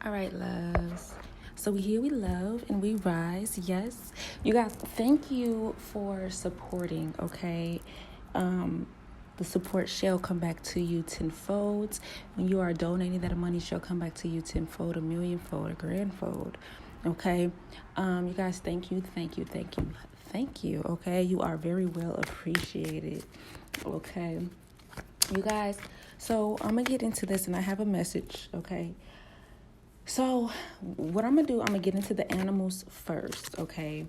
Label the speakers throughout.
Speaker 1: All right, loves. So we hear, we love, and we rise. Yes. You guys, thank you for supporting, okay? The support shall come back to you tenfold. When you are donating, that money shall come back to you tenfold, a millionfold, a grandfold. Okay? You guys, thank you. Okay? You are very well appreciated. Okay? You guys, so I'm going to get into this, and I have a message, okay? So what I'm going to do, I'm going to get into the animals first, okay?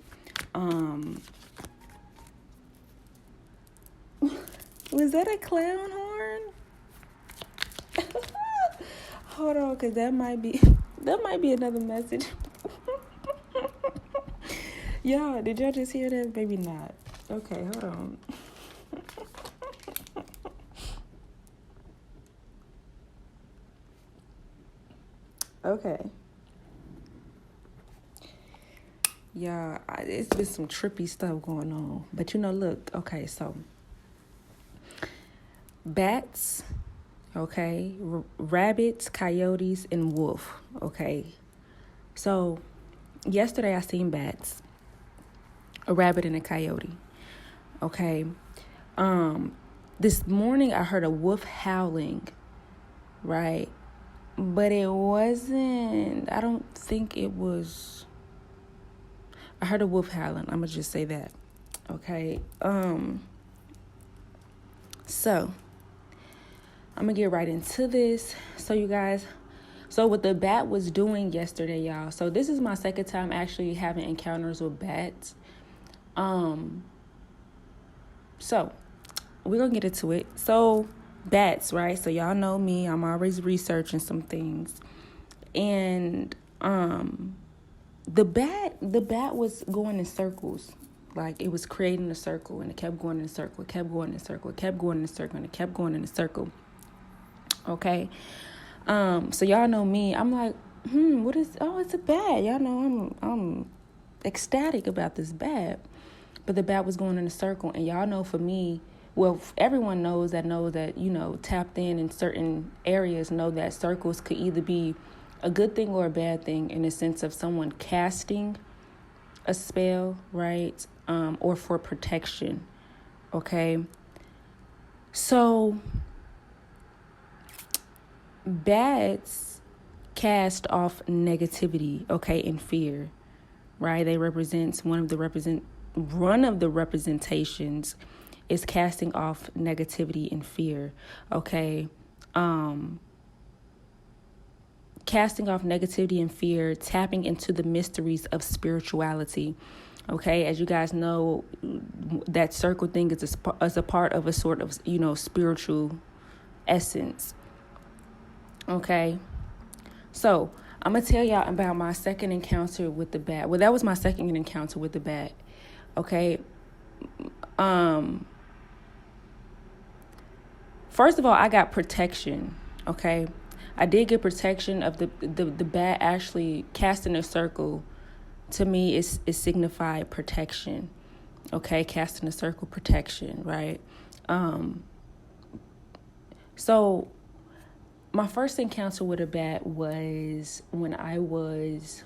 Speaker 1: Was that a clown horn? Hold on, because that might be another message. Y'all, did y'all just hear that? Maybe not. Okay, hold on. Okay. Yeah, it's been some trippy stuff going on. But look, okay, so bats, okay, rabbits, coyotes, and wolf, okay. So yesterday I seen bats, a rabbit and a coyote, okay. This morning I heard a wolf howling, right? But it wasn't, I don't think it was, I heard a wolf howling. I'm going to just say that. Okay. So I'm going to get right into this. So you guys, so what the bat was doing yesterday, y'all. So this is my second time actually having encounters with bats. So we're going to get into it. So bats, right? So y'all know me. I'm always researching some things. And, the bat was going in circles. Like, it was creating a circle, and it kept going in a circle, it kept going in a circle, it kept going in a circle, and it kept going in a circle. Okay. So y'all know me. I'm like, what is, it's a bat. Y'all know I'm ecstatic about this bat. But the bat was going in a circle, and y'all know for me, well, everyone knows that, tapped in certain areas know that circles could either be a good thing or a bad thing in the sense of someone casting a spell, right? Or for protection, okay? So bats cast off negativity, okay, and fear, right? They represent one of the representations is casting off negativity and fear, okay? Casting off negativity and fear, tapping into the mysteries of spirituality. Okay, as you guys know, that circle thing is a part of a sort of, spiritual essence. Okay, so I'm going to tell y'all about my second encounter with the bat. Well, that was my second encounter with the bat. Okay. First of all, I got protection. Okay. I did get protection of the bat actually casting a circle. To me, it signified protection. Okay, casting a circle, protection, right? So my first encounter with a bat was when I was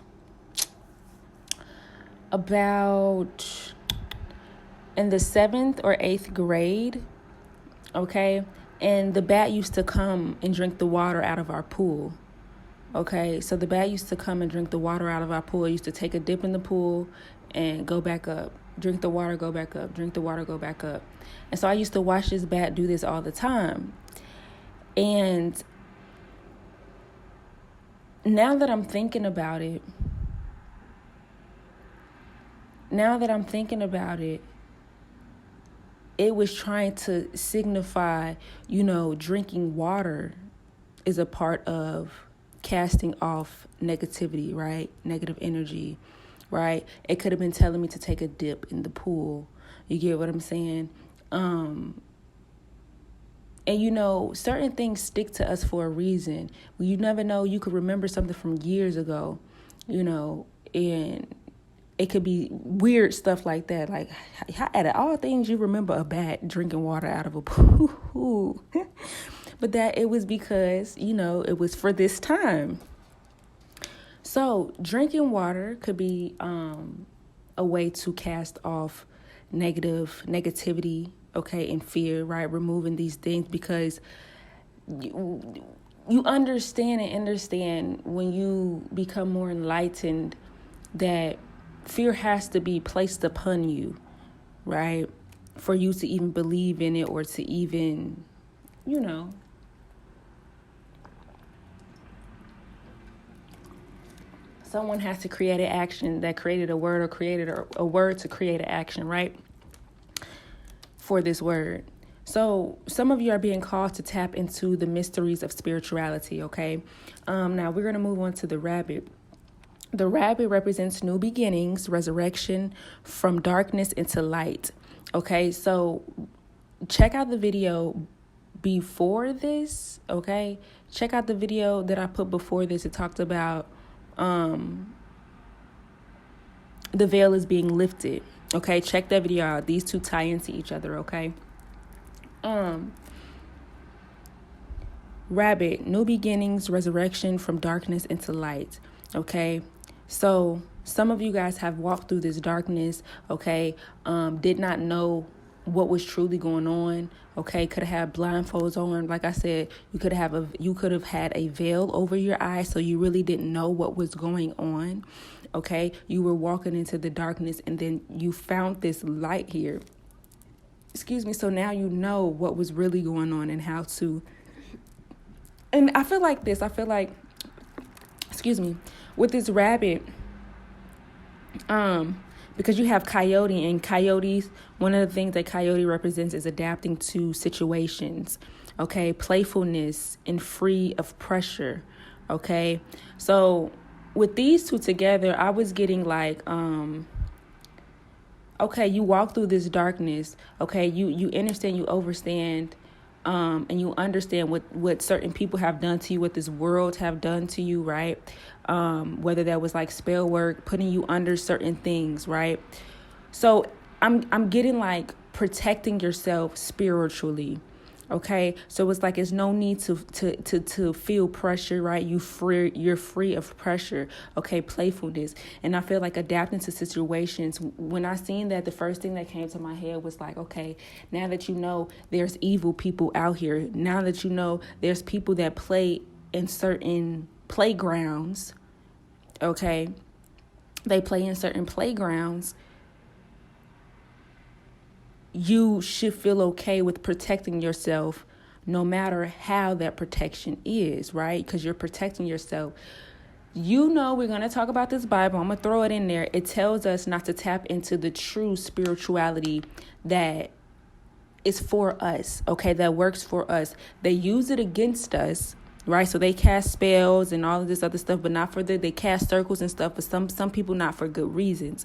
Speaker 1: about in the 7th or 8th grade. Okay. And the bat used to come and drink the water out of our pool. Okay, so the bat used to come and drink the water out of our pool. It used to take a dip in the pool and go back up. Drink the water, go back up. Drink the water, go back up. And so I used to watch this bat do this all the time. And now that I'm thinking about it, it was trying to signify, drinking water is a part of casting off negativity, right? Negative energy, right? It could have been telling me to take a dip in the pool. You get what I'm saying? And, certain things stick to us for a reason. You never know. You could remember something from years ago, and it could be weird stuff like that. Like, out of all things, you remember a bat drinking water out of a pool. But that it was because, it was for this time. So drinking water could be a way to cast off negativity, okay, and fear, right? Removing these things, because you understand when you become more enlightened that fear has to be placed upon you, right? For you to even believe in it, or to even, someone has to create an action that created a word, or created a word to create an action, right? For this word. So some of you are being called to tap into the mysteries of spirituality, okay? Now we're going to move on to the rabbit. The rabbit represents new beginnings, resurrection from darkness into light, okay? So check out the video before this, okay? Check out the video that I put before this. It talked about the veil is being lifted, okay? Check that video out. These two tie into each other, okay? Rabbit, new beginnings, resurrection from darkness into light, okay? So some of you guys have walked through this darkness, okay? Did not know what was truly going on, okay? Could have had blindfolds on. Like I said, you could have had a veil over your eyes, so you really didn't know what was going on, okay? You were walking into the darkness, and then you found this light here. So now you know what was really going on and how to. And I feel like with this rabbit, because you have coyote, and coyotes, one of the things that coyote represents is adapting to situations, okay? Playfulness and free of pressure, okay? So with these two together, I was getting like, okay, you walk through this darkness, okay? You understand, you overstand, and you understand what certain people have done to you, what this world have done to you, right? Whether that was like spell work, putting you under certain things, right? So I'm getting like protecting yourself spiritually, okay? So it's like, it's no need to feel pressure, right? You're free of pressure, okay? Playfulness. And I feel like adapting to situations. When I seen that, the first thing that came to my head was like, okay, now that you know there's evil people out here, now that you know there's people that play in certain playgrounds, okay? They play in certain playgrounds. You should feel okay with protecting yourself, no matter how that protection is, right? Because you're protecting yourself. We're going to talk about this Bible. I'm going to throw it in there. It tells us not to tap into the true spirituality that is for us, okay? That works for us. They use it against us, right? So they cast spells and all of this other stuff, but not for they cast circles and stuff, but some people not for good reasons.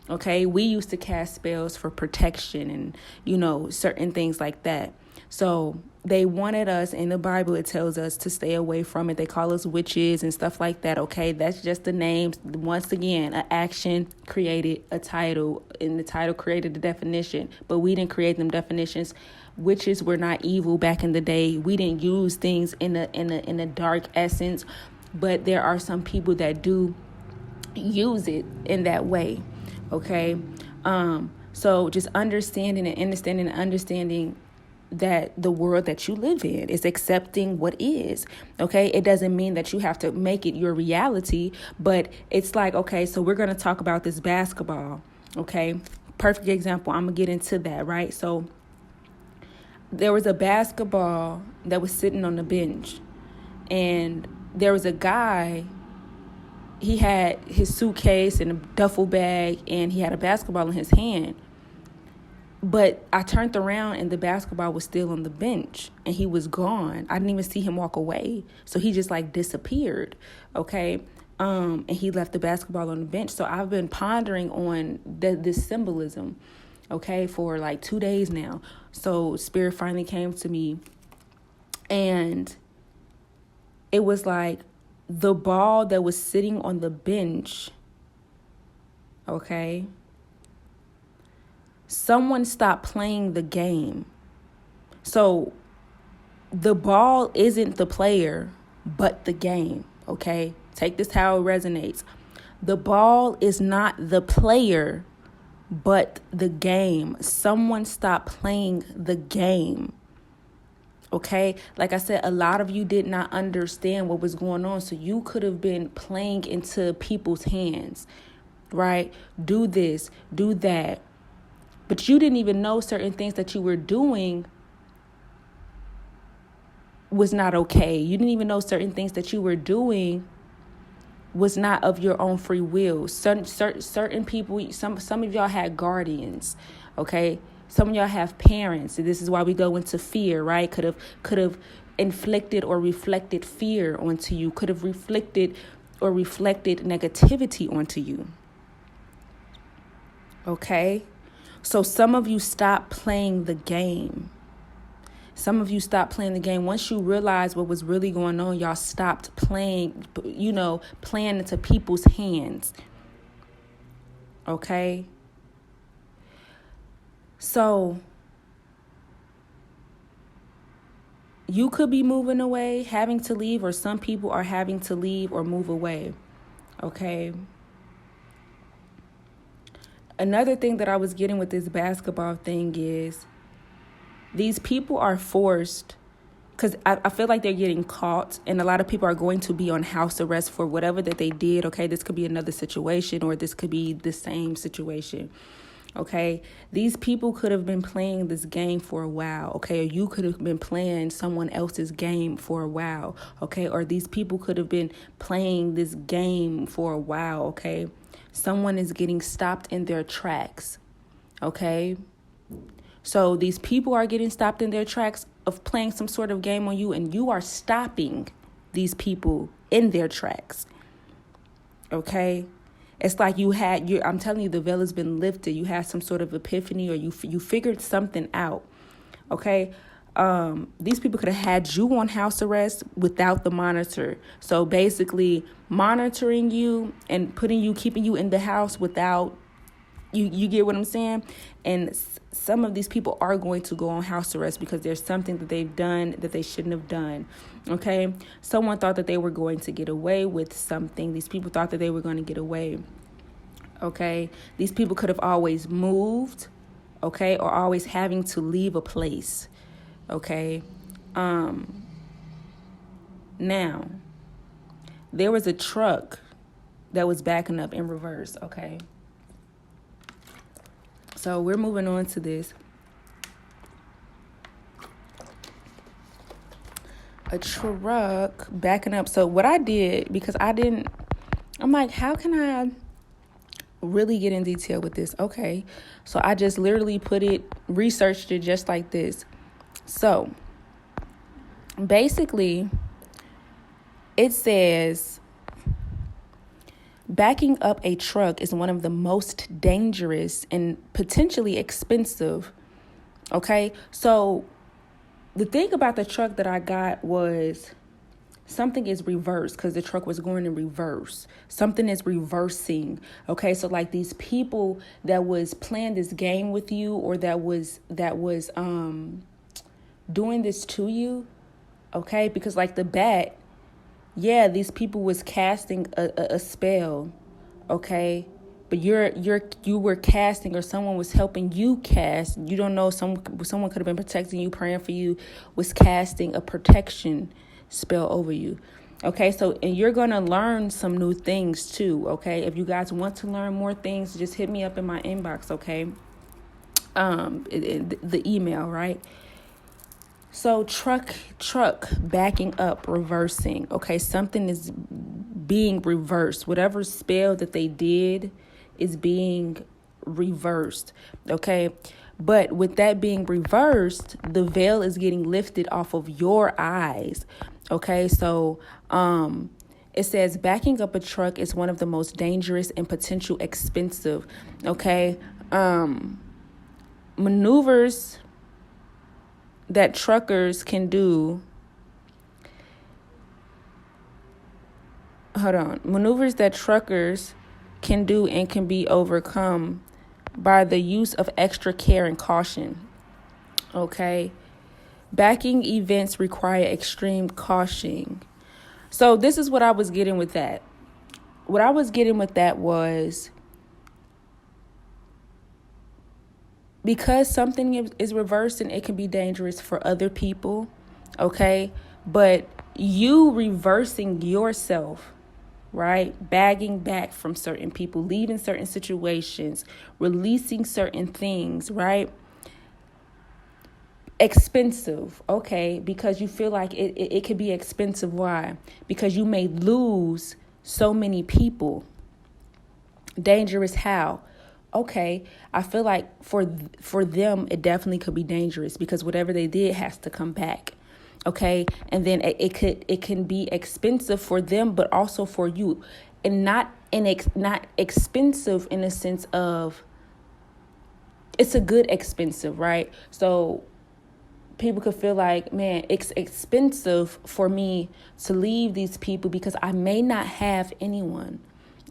Speaker 1: Okay, we used to cast spells for protection and, certain things like that. So they wanted us, in the Bible, it tells us to stay away from it. They call us witches and stuff like that. Okay, that's just the names. Once again, an action created a title, and the title created the definition, but we didn't create them definitions. Witches were not evil back in the day. We didn't use things in a dark essence, but there are some people that do use it in that way. Okay, so just understanding that the world that you live in is accepting what is. Okay, it doesn't mean that you have to make it your reality, but it's like, okay, so we're going to talk about this basketball. Okay, perfect example. I'm gonna get into that, right? So there was a basketball that was sitting on the bench, and there was a guy. He had his suitcase and a duffel bag, and he had a basketball in his hand. But I turned around, and the basketball was still on the bench, and he was gone. I didn't even see him walk away. So he just like disappeared, okay? And he left the basketball on the bench. So I've been pondering on this symbolism, okay, for like 2 days now. So Spirit finally came to me, and it was like, the ball that was sitting on the bench, okay, someone stopped playing the game. So the ball isn't the player, but the game, okay? Take this how it resonates. The ball is not the player, but the game. Someone stop playing the game. Okay, like I said, a lot of you did not understand what was going on. So you could have been playing into people's hands, right? Do this, do that. But you didn't even know certain things that you were doing was not okay. You didn't even know certain things that you were doing was not of your own free will. Certain people, some of y'all had guardians, okay? Some of y'all have parents. And this is why we go into fear, right? Could have inflicted or reflected fear onto you. Could have reflected or reflected negativity onto you. Okay? So some of you stop playing the game. Some of you stopped playing the game. Once you realized what was really going on, y'all stopped playing, playing into people's hands. Okay? So you could be moving away, having to leave, or some people are having to leave or move away. Okay? Another thing that I was getting with this basketball thing is these people are forced, because I feel like they're getting caught, and a lot of people are going to be on house arrest for whatever that they did. Okay, this could be another situation, or this could be the same situation. Okay, these people could have been playing this game for a while. Okay, or you could have been playing someone else's game for a while. Okay, or these people could have been playing this game for a while. Okay, someone is getting stopped in their tracks. Okay. So these people are getting stopped in their tracks of playing some sort of game on you, and you are stopping these people in their tracks. Okay? It's like I'm telling you, the veil has been lifted. You had some sort of epiphany, or you figured something out. Okay? These people could have had you on house arrest without the monitor. So basically monitoring you and keeping you in the house without you get what I'm saying? And some of these people are going to go on house arrest because there's something that they've done that they shouldn't have done. Okay? Someone thought that they were going to get away with something. These people thought that they were going to get away. Okay? These people could have always moved, okay, or always having to leave a place. Okay? Now, there was a truck that was backing up in reverse, okay? So we're moving on to this. A truck backing up. So what I did, because I'm like, how can I really get in detail with this? Okay. So I just literally researched it just like this. So basically it says, backing up a truck is one of the most dangerous and potentially expensive. Okay, so the thing about the truck that I got was something is reversed because the truck was going in reverse. Something is reversing. Okay, so like these people that was playing this game with you, or that was doing this to you. Okay, because like the bat. Yeah, these people was casting a spell, okay? But you were casting, or someone was helping you cast. You don't know, someone could have been protecting you, praying for you, was casting a protection spell over you. Okay, so and you're going to learn some new things too, okay? If you guys want to learn more things, just hit me up in my inbox, okay? The email, right? So truck backing up, reversing. Okay, something is being reversed. Whatever spell that they did is being reversed. Okay, but with that being reversed, the veil is getting lifted off of your eyes. Okay, so it says backing up a truck is one of the most dangerous and potential expensive. Okay, maneuvers that truckers can do. Maneuvers that truckers can do and can be overcome by the use of extra care and caution. Okay. Backing events require extreme caution. So this is what I was getting with that. what I was getting with that was, because something is reversing, it can be dangerous for other people, okay? But you reversing yourself, right? Bagging back from certain people, leaving certain situations, releasing certain things, right? Expensive, okay? Because you feel like it could be expensive. Why? Because you may lose so many people. Dangerous how? Okay, I feel like for them, it definitely could be dangerous because whatever they did has to come back. Okay, and then it can be expensive for them, but also for you, and not expensive in a sense of it's a good expensive, right? So people could feel like, man, it's expensive for me to leave these people because I may not have anyone.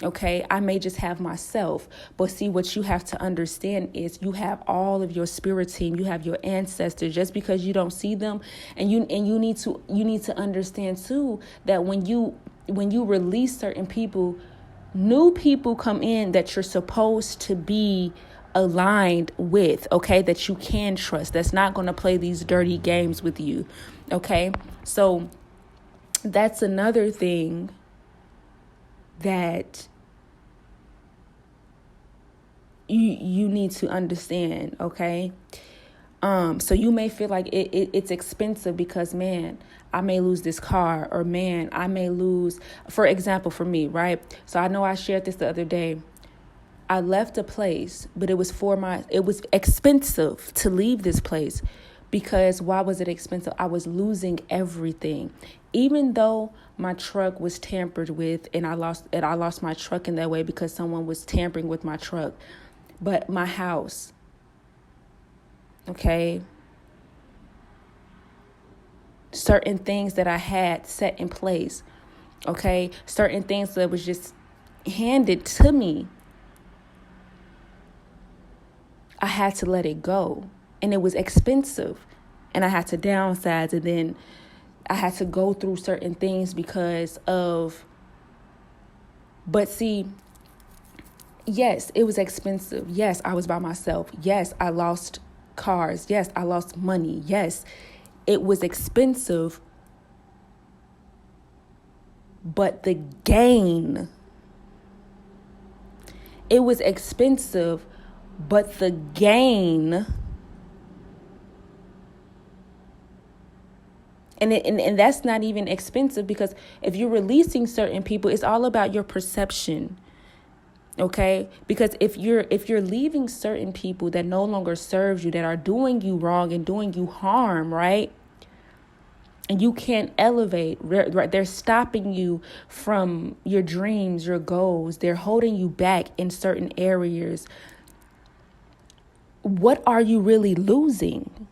Speaker 1: Okay, I may just have myself. But see, what you have to understand is you have all of your spirit team, you have your ancestors. Just because you don't see them, and you need to understand too that when you release certain people, new people come in that you're supposed to be aligned with, okay, that you can trust, that's not going to play these dirty games with you. Okay, so that's another thing that you need to understand, okay? So you may feel like it's expensive because, man, I may lose this car, or man, I may lose, for example, for me, right? So I know I shared this the other day. I left a place, but it was expensive to leave this place. Because why was it expensive? I was losing everything. Even though my truck was tampered with, and I lost my truck in that way because someone was tampering with my truck. But my house, okay, certain things that I had set in place, okay, certain things that was just handed to me, I had to let it go. And it was expensive. And I had to downsize, and then I had to go through certain things because of, but see, yes, it was expensive. Yes, I was by myself. Yes, I lost cars. Yes, I lost money. Yes, it was expensive. But the gain, it was expensive, but the gain, and that's not even expensive, because if you're releasing certain people, it's all about your perception. Okay, because if you're leaving certain people that no longer serves you, that are doing you wrong and doing you harm, right? And you can't elevate, right? They're stopping you from your dreams, your goals. They're holding you back in certain areas. What are you really losing?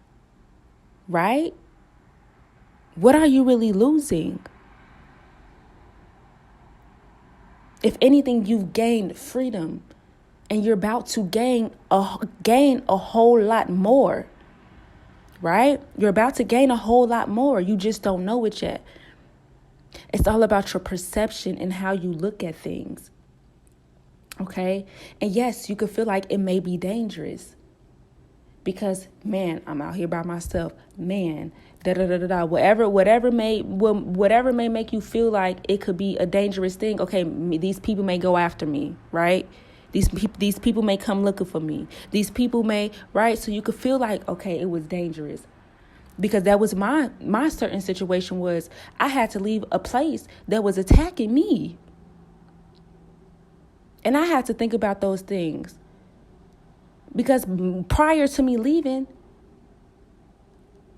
Speaker 1: Right? What are you really losing? If anything, you've gained freedom, and you're about to gain a whole lot more, right? You're about to gain a whole lot more. You just don't know it yet. It's all about your perception and how you look at things. Okay? And yes, you could feel like it may be dangerous because, man, I'm out here by myself. Man, whatever may make you feel like it could be a dangerous thing. Okay, these people may go after me, right? These people may come looking for me. These people may, right? So you could feel like, okay, it was dangerous. Because that was my certain situation was I had to leave a place that was attacking me. And I had to think about those things. Because prior to me leaving,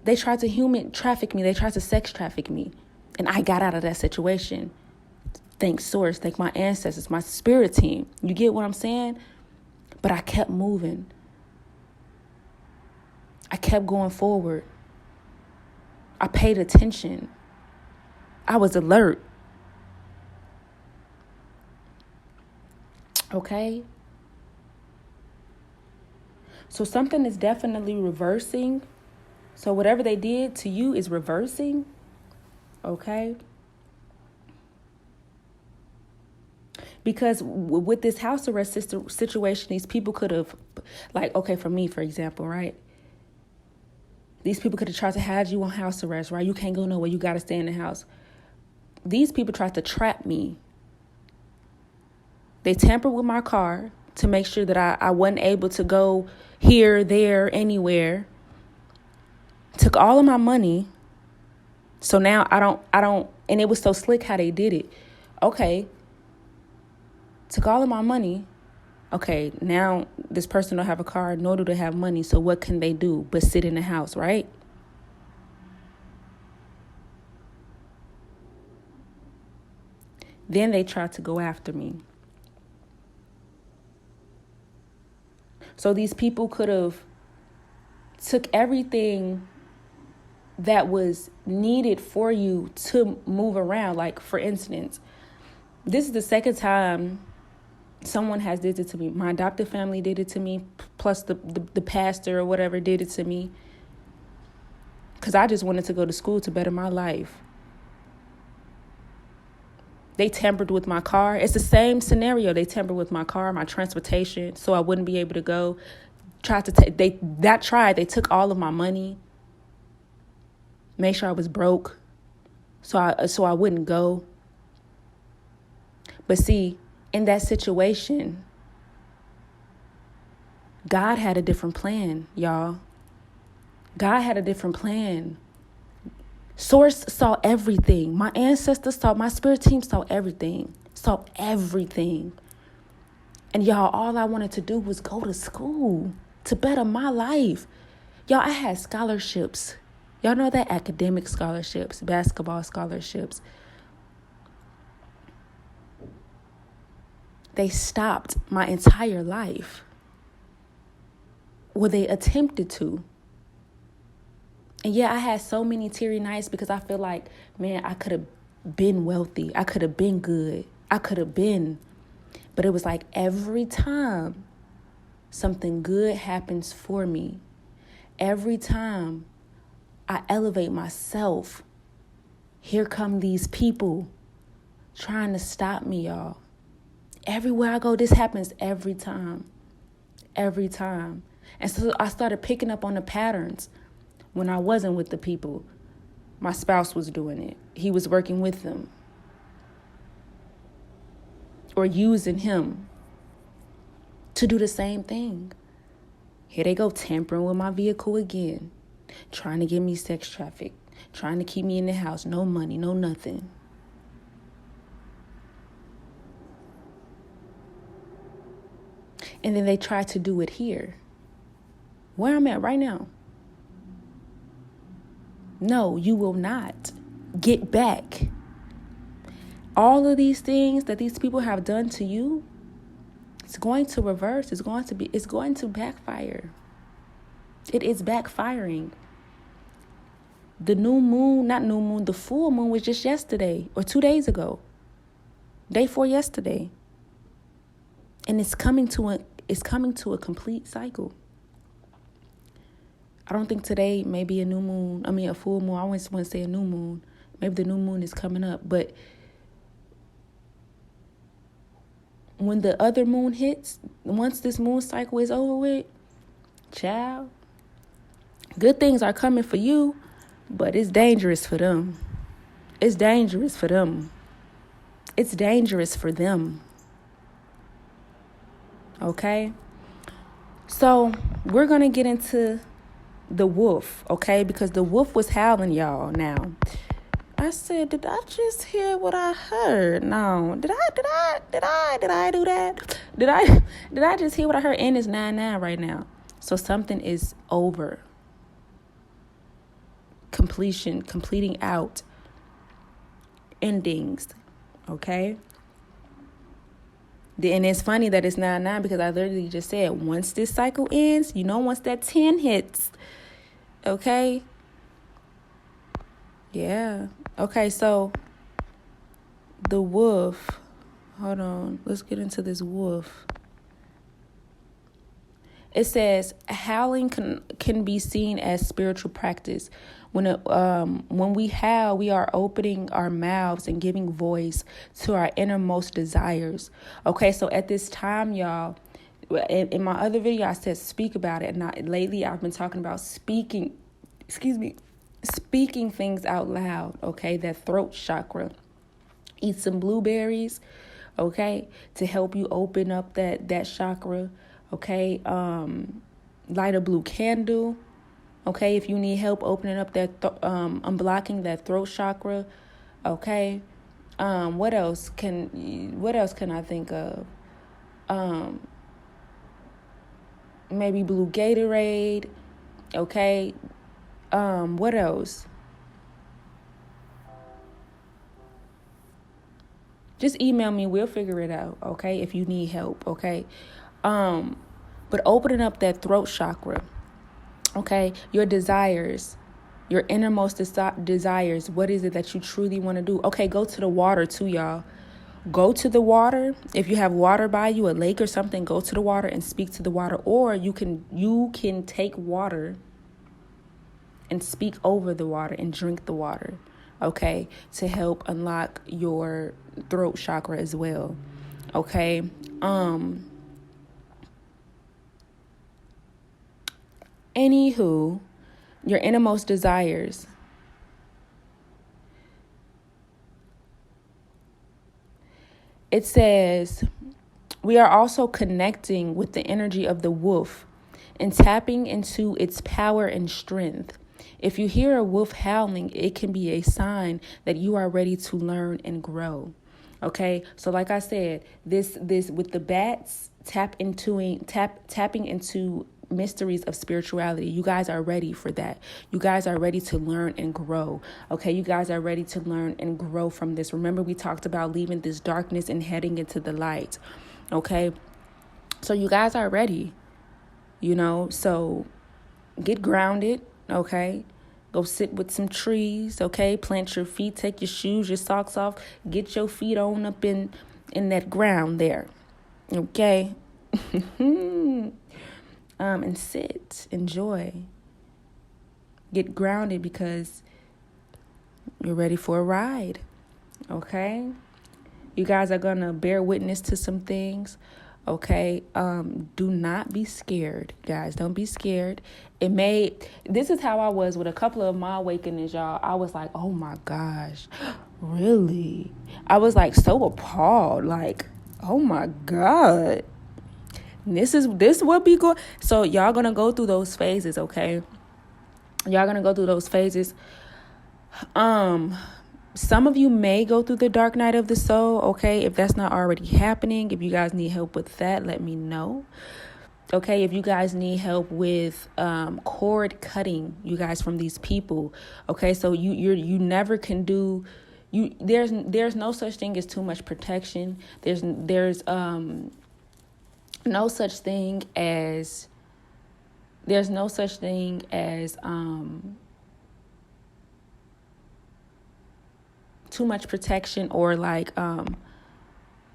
Speaker 1: they tried to human traffic me. They tried to sex traffic me. And I got out of that situation. Thank Source, thank my ancestors, my spirit team. You get what I'm saying? But I kept moving. I kept going forward. I paid attention. I was alert. Okay? So something is definitely reversing. So whatever they did to you is reversing. Okay? Because with this house arrest situation, these people could have, like, okay, for me, for example, right? These people could have tried to have you on house arrest, right? You can't go nowhere. You got to stay in the house. These people tried to trap me. They tampered with my car to make sure that I wasn't able to go here, there, anywhere. Took all of my money. So now I don't, and it was so slick how they did it. Okay. Took all of my money. Okay, now this person don't have a car, nor do they have money. So what can they do but sit in the house, right? Then they tried to go after me. So these people could have took everything that was needed for you to move around. Like, for instance, this is the second time someone has did it to me. My adopted family did it to me, plus the pastor or whatever did it to me. Because I just wanted to go to school to better my life. They tampered with my car. It's the same scenario. They tampered with my car, my transportation, so I wouldn't be able to go. They took all of my money. Made sure I was broke, so I wouldn't go. But see, in that situation, God had a different plan, y'all. God had a different plan. Source saw everything. My ancestors saw, my spirit team saw everything. And y'all, all I wanted to do was go to school to better my life. Y'all, I had scholarships. Y'all know that? Academic scholarships, basketball scholarships. They stopped my entire life. Well, they attempted to. And yeah, I had so many teary nights because I feel like, man, I could have been wealthy. I could have been good. I could have been. But it was like every time something good happens for me, every time I elevate myself, here come these people trying to stop me, y'all. Everywhere I go, this happens every time. And so I started picking up on the patterns when I wasn't with the people. My spouse was doing it. He was working with them. Or using him to do the same thing. Here they go, tampering with my vehicle again. Trying to get me sex trafficked. Trying to keep me in the house. No money, no nothing. And then they try to do it here. Where I'm at right now. No, you will not get back. All of these things that these people have done to you, it's going to reverse. It's going to backfire. It is backfiring. The the full moon was just yesterday or 2 days ago. Day 4 yesterday. And it's coming to a complete cycle. I don't think today may be a full moon. I always want to say a new moon. Maybe the new moon is coming up. But when the other moon hits, once this moon cycle is over with, child, good things are coming for you, but it's dangerous for them. It's dangerous for them. It's dangerous for them. Okay? So we're going to get into the wolf, okay? Because the wolf was howling, y'all. Now, I said, did I just hear what I heard? No. Did I do that? Did I just hear what I heard? And it's 9:09 right now. So something is over. Completing out. Endings. Okay? And it's funny that it's 9:09 because I literally just said, once this cycle ends, once that 10 hits, okay? Yeah. Okay, so the wolf. Hold on. Let's get into this wolf. It says howling can be seen as spiritual practice. When we howl, we are opening our mouths and giving voice to our innermost desires. Okay, so at this time, y'all, in my other video, I said speak about it. And lately, I've been talking about speaking things out loud. Okay, that throat chakra. Eat some blueberries, okay, to help you open up that chakra. Okay, light a blue candle. Okay, if you need help opening up that, unblocking that throat chakra. Okay, what else can I think of? Maybe blue Gatorade. Okay, what else? Just email me. We'll figure it out. Okay, if you need help. Okay, but opening up that throat chakra. Okay, your desires, your innermost desires. What is it that you truly want to do? Okay, go to the water too, y'all. Go to the water. If you have water by you, a lake or something, go to the water and speak to the water. Or you can take water and speak over the water and drink the water. Okay, to help unlock your throat chakra as well. Okay. Anywho, your innermost desires. It says, we are also connecting with the energy of the wolf and tapping into its power and strength. If you hear a wolf howling, it can be a sign that you are ready to learn and grow. Okay, so like I said, this with the bats, tapping into mysteries of spirituality. You guys are ready for that. You guys are ready to learn and grow. Okay, you guys are ready to learn and grow from this. Remember, we talked about leaving this darkness and heading into the light. Okay, so you guys are ready. So get grounded. Okay, go sit with some trees. Okay, plant your feet, take your shoes, your socks off, get your feet on up in that ground there. Okay. And sit, enjoy, get grounded because you're ready for a ride. Okay, you guys are gonna bear witness to some things. Okay, do not be scared, guys. Don't be scared. This is how I was with a couple of my awakenings, y'all. I was like, oh my gosh, really? I was like so appalled, like, oh my God. This will be good. So y'all gonna go through those phases, okay? Y'all gonna go through those phases. Some of you may go through the dark night of the soul, okay? If that's not already happening, if you guys need help with that, let me know. Okay, if you guys need help with cord cutting, you guys, from these people, okay? So you never can do. There's no such thing as too much protection. There's no such thing as too much protection, or like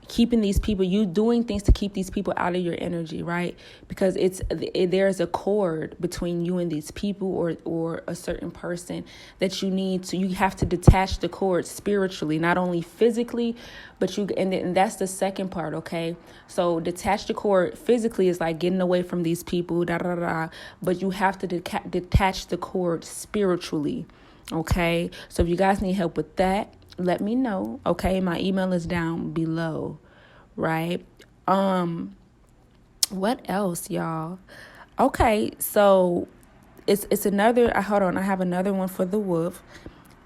Speaker 1: keeping these people, you doing things to keep these people out of your energy, right? Because there's a cord between you and these people, or a certain person that you have to detach the cord spiritually, not only physically, but and that's the second part. Okay, so detach the cord physically is like getting away from these people, but you have to detach the cord spiritually. Okay, so if you guys need help with that, let me know. Okay, my email is down below, right? What else, y'all? Okay, so it's another. Hold on, I have another one for the wolf.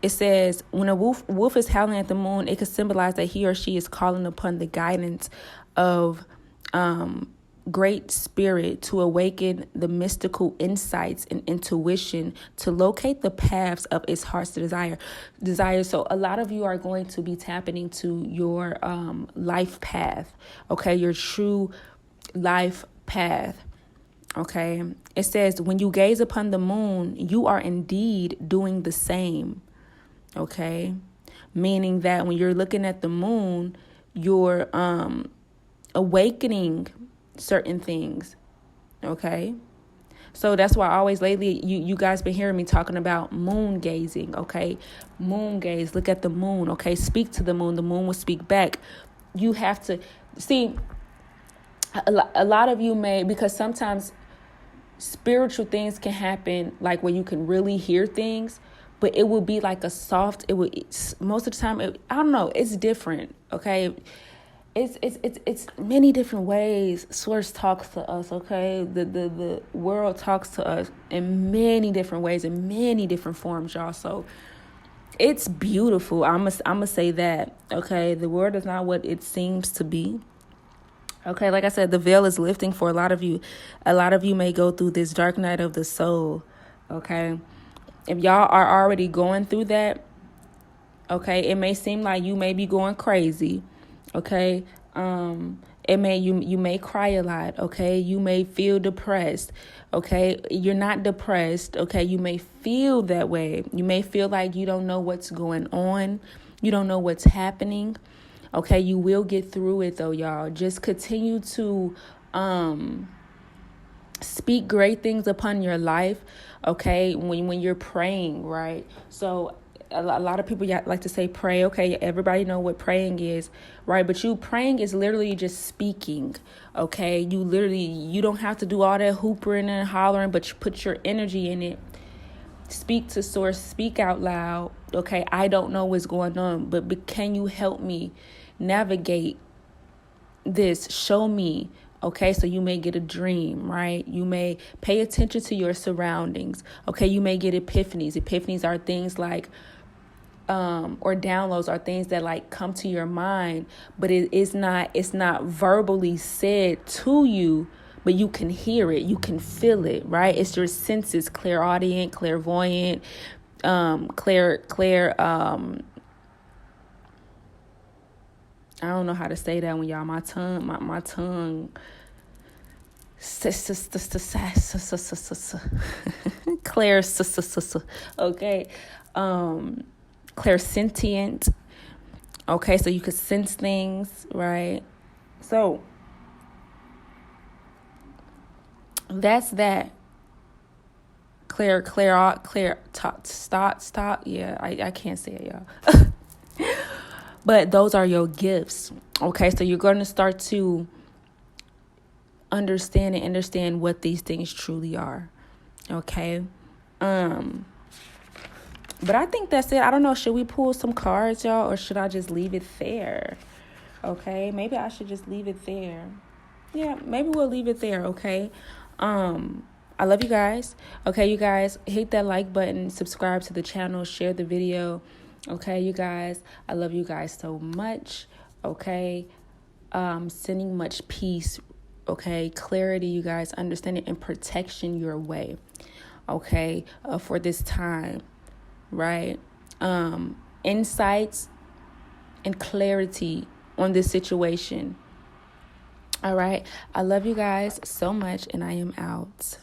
Speaker 1: It says, when a wolf is howling at the moon, it could symbolize that he or she is calling upon the guidance of great spirit to awaken the mystical insights and intuition to locate the paths of its heart's desire. So a lot of you are going to be tapping into your life path, okay, your true life path. Okay, it says, when you gaze upon the moon, you are indeed doing the same. Okay, meaning that when you're looking at the moon, you're awakening certain things. Okay. So that's why always lately you guys been hearing me talking about moon gazing, okay? Moon gaze, look at the moon, okay? Speak to the moon will speak back. You have to see a lot of you may, because sometimes spiritual things can happen like where you can really hear things, but it will be like a soft, most of the time, I don't know, it's different, okay? It's many different ways source talks to us, okay? The world talks to us in many different ways, in many different forms, y'all. So it's beautiful. I'm gonna say that, okay? The world is not what it seems to be. Okay, like I said, the veil is lifting for a lot of you. A lot of you may go through this dark night of the soul, okay? If y'all are already going through that, okay, it may seem like you may be going crazy, okay? It may you may cry a lot, okay? You may feel depressed, okay? You're not depressed, okay? You may feel that way. You may feel like you don't know what's going on. You don't know what's happening. Okay, you will get through it though, y'all. Just continue to speak great things upon your life, okay, when you're praying, right? So a lot of people like to say pray. Okay, everybody know what praying is, right? But praying is literally just speaking, okay? You don't have to do all that hoopering and hollering, but you put your energy in it. Speak to source, speak out loud. Okay, I don't know what's going on, but can you help me navigate this? Show me. Okay, so you may get a dream, right? You may pay attention to your surroundings. Okay, you may get epiphanies. Epiphanies are things like, or downloads are things that like come to your mind, but it's not verbally said to you, but you can hear it, you can feel it, right? It's your senses, clairaudient, clairvoyant, I don't know how to say that one, y'all. My tongue. Claire, okay. Clairsentient. Okay, so you could sense things, right? So that's that. Stop. Yeah, I can't say it, y'all. But those are your gifts. Okay, so you're going to start to understand what these things truly are. Okay. But I think that's it. I don't know. Should we pull some cards, y'all, or should I just leave it there? Okay, maybe I should just leave it there. Yeah, maybe we'll leave it there. Okay. I love you guys. Okay, you guys, hit that like button, subscribe to the channel, share the video. Okay, you guys, I love you guys so much. Okay, sending much peace. Okay, clarity, you guys, understanding and protection your way. Okay, for this time, right? Insights and clarity on this situation. All right, I love you guys so much, and I am out.